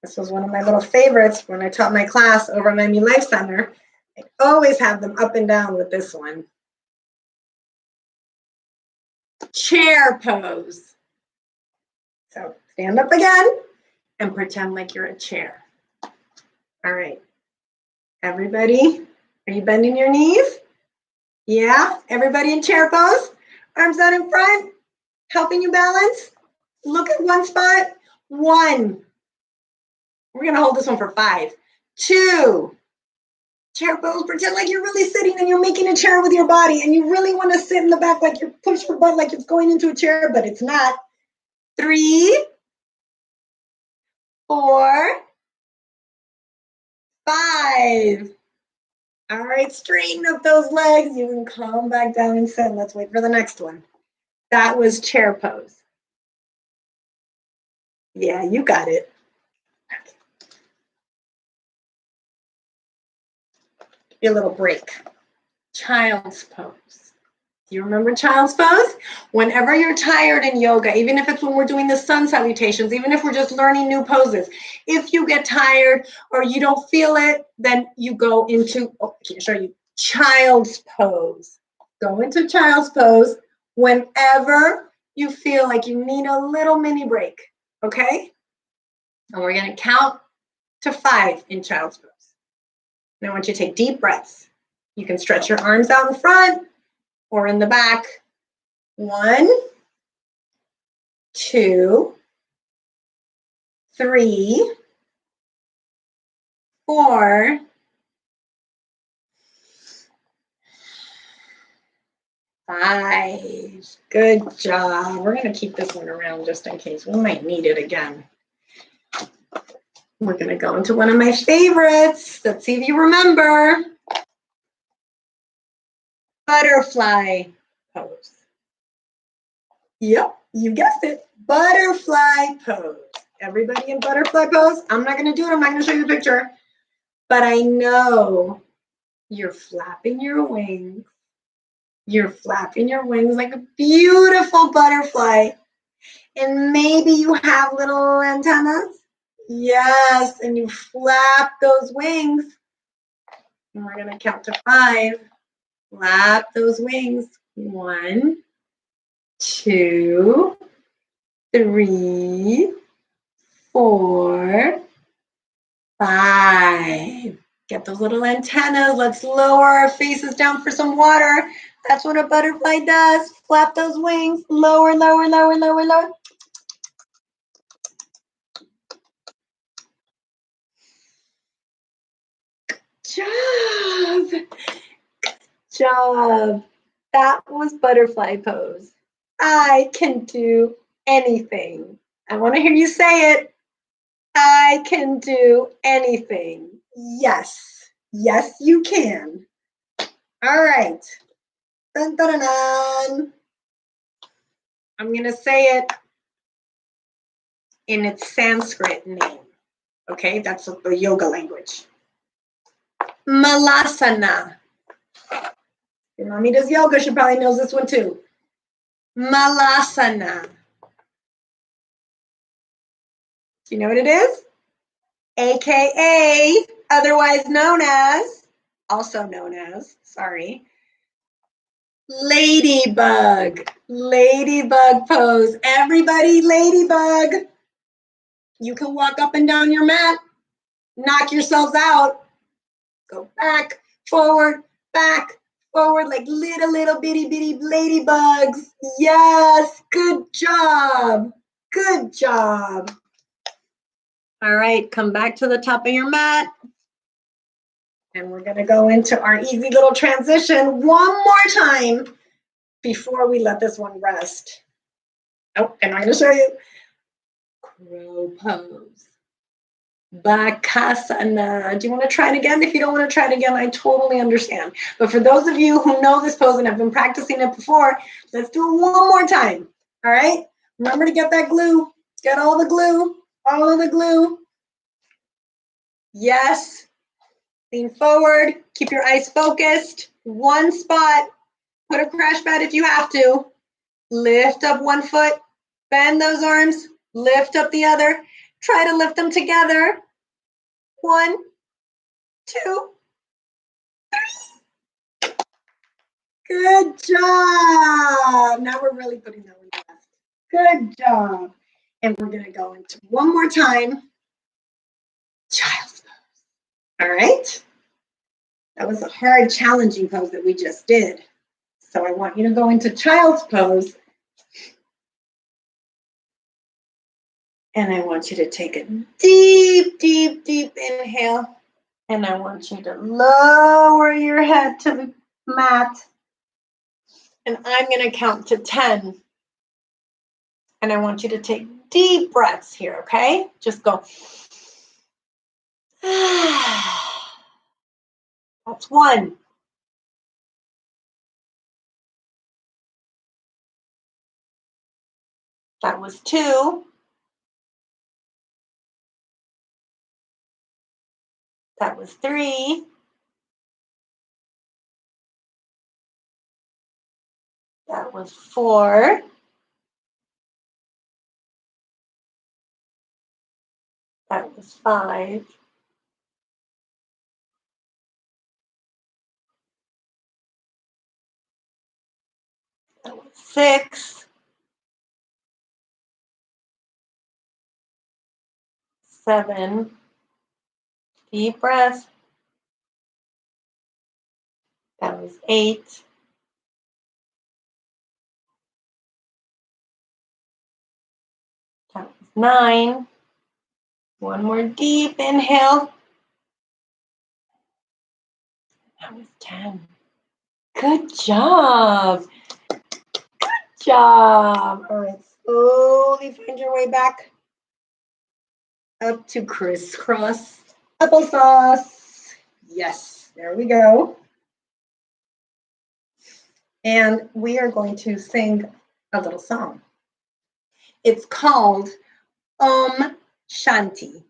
this was one of my little favorites when I taught my class over at Miami Life Center. I always have them up and down with this one. Chair pose. So stand up again and pretend like you're a chair. All right. Everybody, are you bending your knees? Yeah, everybody in chair pose. Arms out in front, helping you balance. Look at one spot. 1. We're going to hold this one for 5. 2. Chair pose. Pretend like you're really sitting and you're making a chair with your body and you really want to sit in the back like you're push your butt like it's going into a chair, but it's not. 3, 4, 5. All right, straighten up those legs. You can calm back down and sit. Let's wait for the next one. That was chair pose. Yeah, you got it. Give you a little break. Child's pose. Do you remember child's pose? Whenever you're tired in yoga, even if it's when we're doing the sun salutations, even if we're just learning new poses, if you get tired or you don't feel it, then you go into, I can show you, child's pose. Go into child's pose whenever you feel like you need a little mini break, okay? And we're gonna count to 5 in child's pose. And I want you to take deep breaths. You can stretch your arms out in front or in the back. 1, 2, 3, 4, 5. Good job. We're going to keep this one around just in case. We might need it again. We're going to go into one of my favorites. Let's see if you remember. Butterfly pose. Yep, you guessed it. Butterfly pose. Everybody in butterfly pose? I'm not going to do it. I'm not going to show you the picture. But I know you're flapping your wings. You're flapping your wings like a beautiful butterfly. And maybe you have little antennas. Yes, and you flap those wings. And we're going to count to 5. Flap those wings. 1, 2, 3, 4, 5. Get those little antennas. Let's lower our faces down for some water. That's what a butterfly does. Flap those wings. Lower, lower, lower, lower, lower. Job. Good job. That was butterfly pose. I can do anything. I want to hear you say it. I can do anything. Yes. Yes, you can. All right. Dun, dun, dun, dun. I'm going to say it in its Sanskrit name. Okay, that's the yoga language. Malasana. Your mommy does yoga, she probably knows this one too. Malasana. Do you know what it is? AKA, otherwise known as, also known as, sorry, Ladybug. Ladybug pose. Everybody, ladybug. You can walk up and down your mat, knock yourselves out. Go back, forward, like little bitty ladybugs. Yes, good job. Good job. All right, come back to the top of your mat. And we're gonna go into our easy little transition one more time before we let this one rest. Oh, and I'm gonna show you crow pose. Bakasana. Do you want to try it again? If you don't want to try it again, I totally understand. But for those of you who know this pose and have been practicing it before, let's do it one more time. All right? Remember to get that glue. Get all the glue. All of the glue. Yes. Lean forward. Keep your eyes focused. One spot. Put a crash pad if you have to. Lift up one foot. Bend those arms. Lift up the other. Try to lift them together. 1, 2, 3. Good job. Now we're really putting that one fast. Good job. And we're going to go into one more time. Child's pose. All right. That was a hard, challenging pose that we just did. So I want you to go into child's pose. And I want you to take a deep, deep, deep inhale. And I want you to lower your head to the mat. And I'm going to count to 10. And I want you to take deep breaths here, okay? Just go. That's 1. That was 2. That was 3. That was 4. That was 5. That was 6. 7. Deep breath. That was 8. That was 9. One more deep inhale. That was 10. Good job. Good job. All right, slowly find your way back up to crisscross applesauce. Yes, there we go. And we are going to sing a little song. It's called Shanti.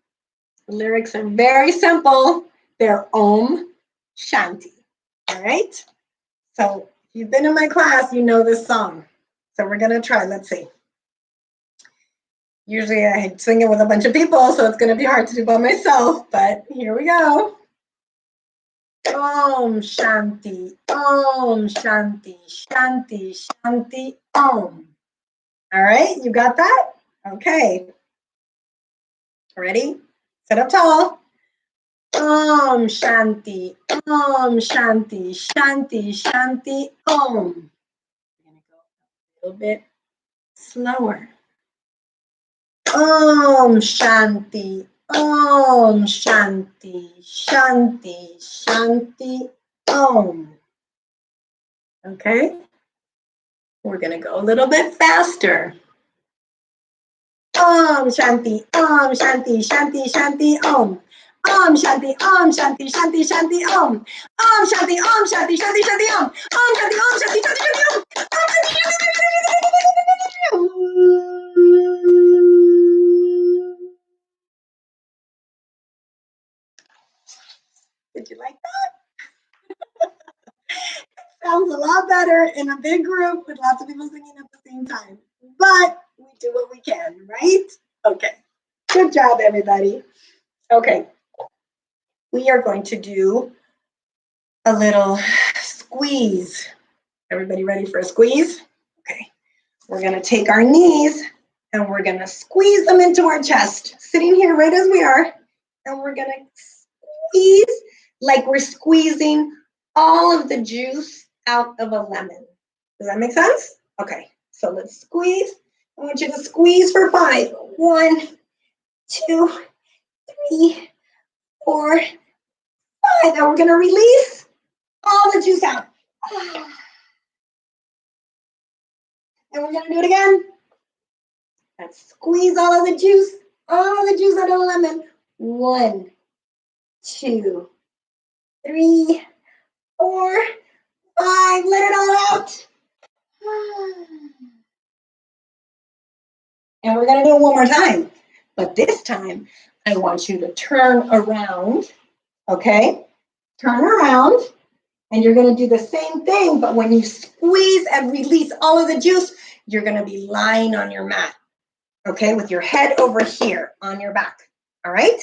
The lyrics are very simple. They're Shanti. All right? So if you've been in my class, you know this song. So we're going to try. Let's see. Usually I sing it with a bunch of people, so it's going to be hard to do by myself, but here we go. Shanti, Shanti, Shanti, Shanti, Om. All right, you got that? Okay. Ready? Sit up tall. Shanti, Shanti, Shanti, Shanti, Om. We're going to go a little bit slower. Shanti, Shanti, Shanti, Shanti, Om. Okay? We're going to go a little bit faster. Shanti, Shanti, Shanti, Shanti, Om. Shanti, Shanti, Shanti, Shanti, Om. Shanti, Shanti, Shanti, Shanti, Om. Shanti, Shanti, Shanti, Shanti, Om. Did you like that? Sounds a lot better in a big group with lots of people singing at the same time. But we do what we can, right? Okay. Good job, everybody. Okay. We are going to do a little squeeze. Everybody ready for a squeeze? Okay. We're going to take our knees and we're going to squeeze them into our chest, sitting here right as we are. And we're going to squeeze like we're squeezing all of the juice out of a lemon. Does that make sense? Okay, so let's squeeze. I want you to squeeze for 5. 1, 2, 3, 4, 5. And we're going to release all the juice out. And we're going to do it again. Let's squeeze all of the juice out of the lemon. 1, 2, 3, 4, 5. Let it all out. And we're going to do it one more time. But this time, I want you to turn around. Okay? Turn around. And you're going to do the same thing. But when you squeeze and release all of the juice, you're going to be lying on your mat. Okay? With your head over here on your back. All right?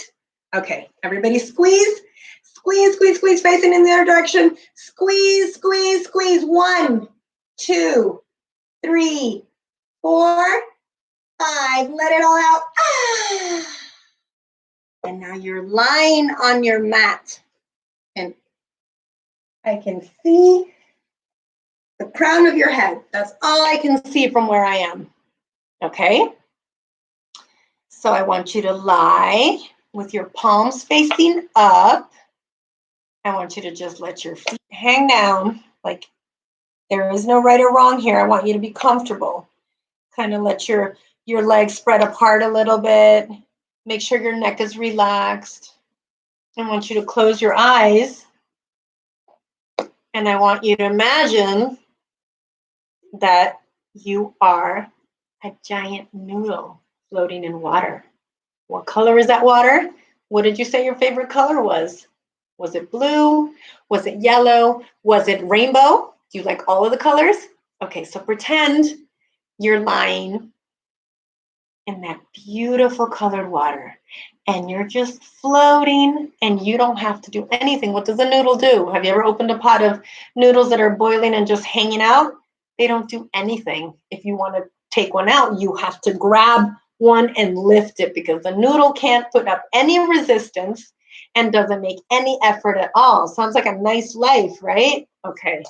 Okay. Everybody squeeze. Squeeze, squeeze, squeeze, facing in the other direction. Squeeze, squeeze, squeeze. 1, 2, 3, 4, 5. Let it all out. And now you're lying on your mat. And I can see the crown of your head. That's all I can see from where I am. Okay? So I want you to lie with your palms facing up. I want you to just let your feet hang down. Like there is no right or wrong here. I want you to be comfortable. Kind of let your legs spread apart a little bit. Make sure your neck is relaxed. I want you to close your eyes. And I want you to imagine that you are a giant noodle floating in water. What color is that water? What did you say your favorite color was? Was it blue? Was it yellow? Was it rainbow? Do you like all of the colors? Okay, so pretend you're lying in that beautiful colored water and you're just floating and you don't have to do anything. What does a noodle do? Have you ever opened a pot of noodles that are boiling and just hanging out? They don't do anything. If you want to take one out, you have to grab one and lift it because the noodle can't put up any resistance and doesn't make any effort at all. Sounds like a nice life, right? Okay.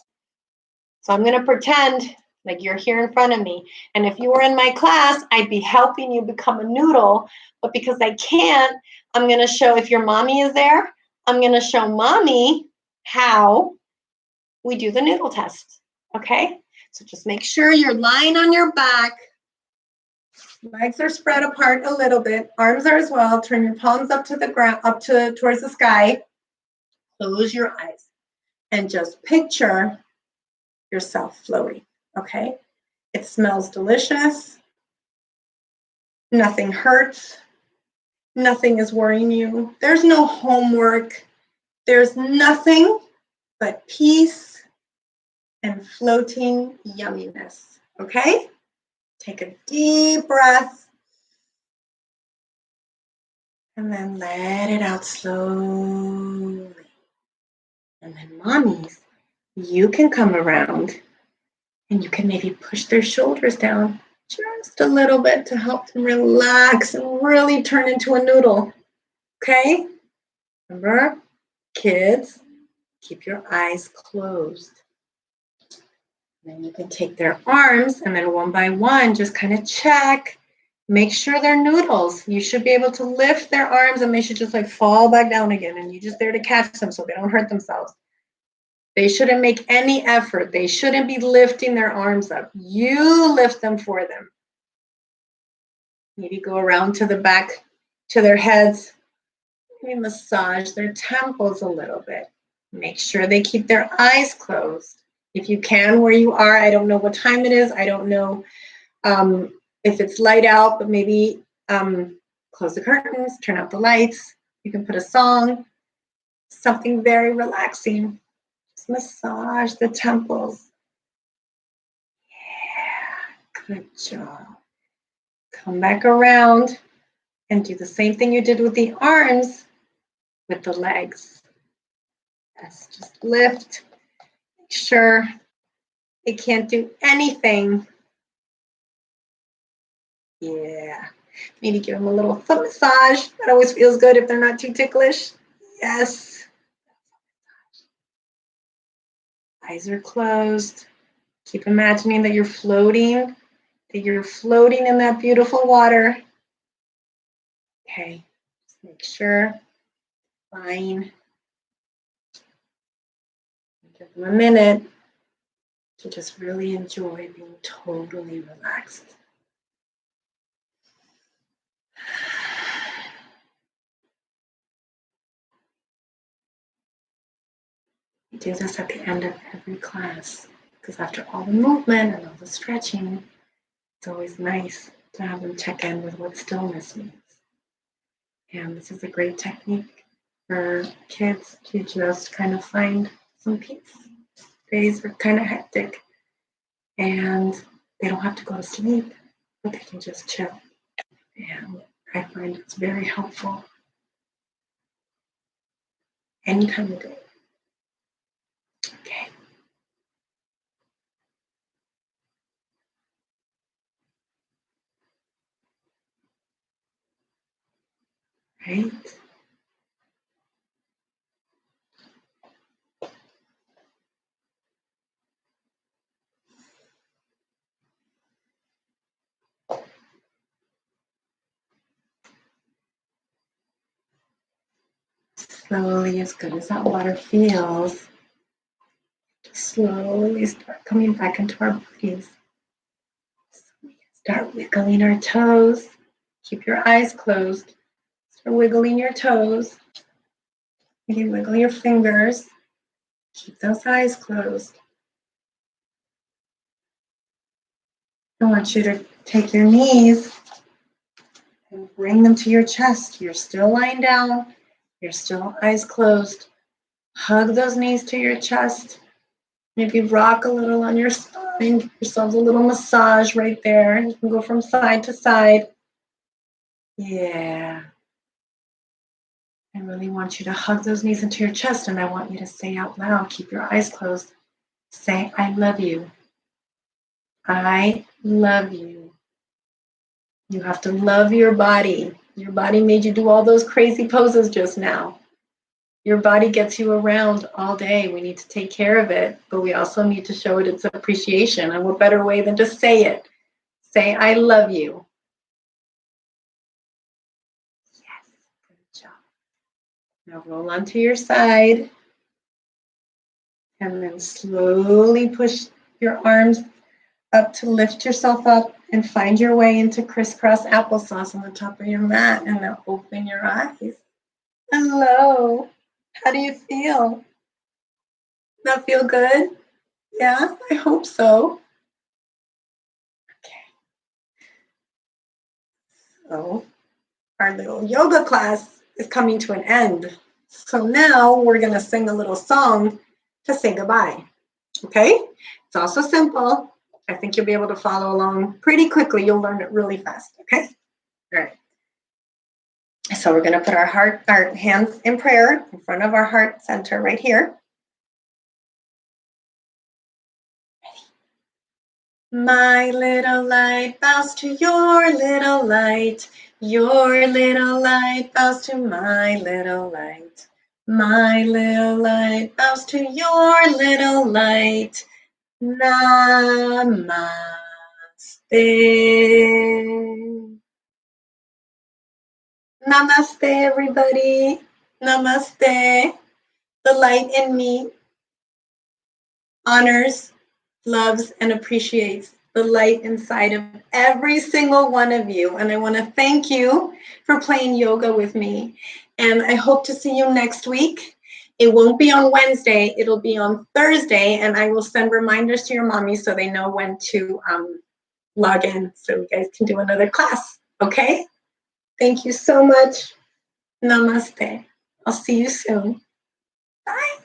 So I'm going to pretend like you're here in front of me. And if you were in my class, I'd be helping you become a noodle. But because I can't, I'm going to show, if your mommy is there, I'm going to show mommy how we do the noodle test. Okay? So just make sure you're lying on your back. Legs are spread apart a little bit. Arms are as well. Turn your palms up to the ground, towards the sky. Close your eyes and just picture yourself floating. Okay? It smells delicious. Nothing hurts. Nothing is worrying you. There's no homework. There's nothing but peace and floating yumminess. Okay? Take a deep breath and then let it out slowly. And then mommies, you can come around and you can maybe push their shoulders down just a little bit to help them relax and really turn into a noodle. Okay? Remember, kids, keep your eyes closed. Then you can take their arms and then one by one, just kind of check. Make sure they're noodles. You should be able to lift their arms and they should just like fall back down again. And you're just there to catch them so they don't hurt themselves. They shouldn't make any effort. They shouldn't be lifting their arms up. You lift them for them. Maybe go around to the back, to their heads. Maybe massage their temples a little bit. Make sure they keep their eyes closed. If you can, where you are, I don't know what time it is. I don't know if it's light out, but maybe close the curtains, turn out the lights. You can put a song, something very relaxing. Just massage the temples. Yeah, good job. Come back around and do the same thing you did with the arms with the legs. Yes, just lift. Make sure they can't do anything. Yeah. Maybe give them a little foot massage. That always feels good if they're not too ticklish. Yes. Eyes are closed. Keep imagining that you're floating in that beautiful water. Okay. Just make sure. Fine. Give them a minute to just really enjoy being totally relaxed. We do this at the end of every class because after all the movement and all the stretching, it's always nice to have them check in with what stillness means. And this is a great technique for kids to just kind of find some peace. Days are kind of hectic and they don't have to go to sleep, but they can just chill. And I find it's very helpful any time of day. Okay. Right. slowly, as good as that water feels, slowly start coming back into our bodies. Start wiggling our toes. Keep your eyes closed. Start wiggling your toes. You can wiggle your fingers. Keep those eyes closed. I want you to take your knees and bring them to your chest. You're still lying down. You're still eyes closed. Hug those knees to your chest. Maybe rock a little on your spine. Give yourselves a little massage right there. You can go from side to side. Yeah. I really want you to hug those knees into your chest, and I want you to say out loud, keep your eyes closed. Say, I love you. I love you. You have to love your body. Your body made you do all those crazy poses just now. Your body gets you around all day. We need to take care of it, but we also need to show it its appreciation. And what better way than to say it? Say, I love you. Yes, good job. Now roll onto your side. And then slowly push your arms up to lift yourself up and find your way into crisscross applesauce on the top of your mat. And now open your eyes. Hello. How do you feel? That feel good? Yeah, I hope so. Okay. So our little yoga class is coming to an end. So now we're going to sing a little song to say goodbye. Okay? It's also simple. I think you'll be able to follow along pretty quickly. You'll learn it really fast. Okay? All right. So we're going to put our hands in prayer in front of our heart center right here. My little light bows to your little light. Your little light bows to my little light. My little light bows to your little light. Namaste. Namaste, everybody. Namaste. The light in me honors, loves, and appreciates the light inside of every single one of you. And I want to thank you for playing yoga with me. And I hope to see you next week. It won't be on Wednesday. It'll be on Thursday. And I will send reminders to your mommy so they know when to log in so you guys can do another class. Okay? Thank you so much. Namaste. I'll see you soon. Bye.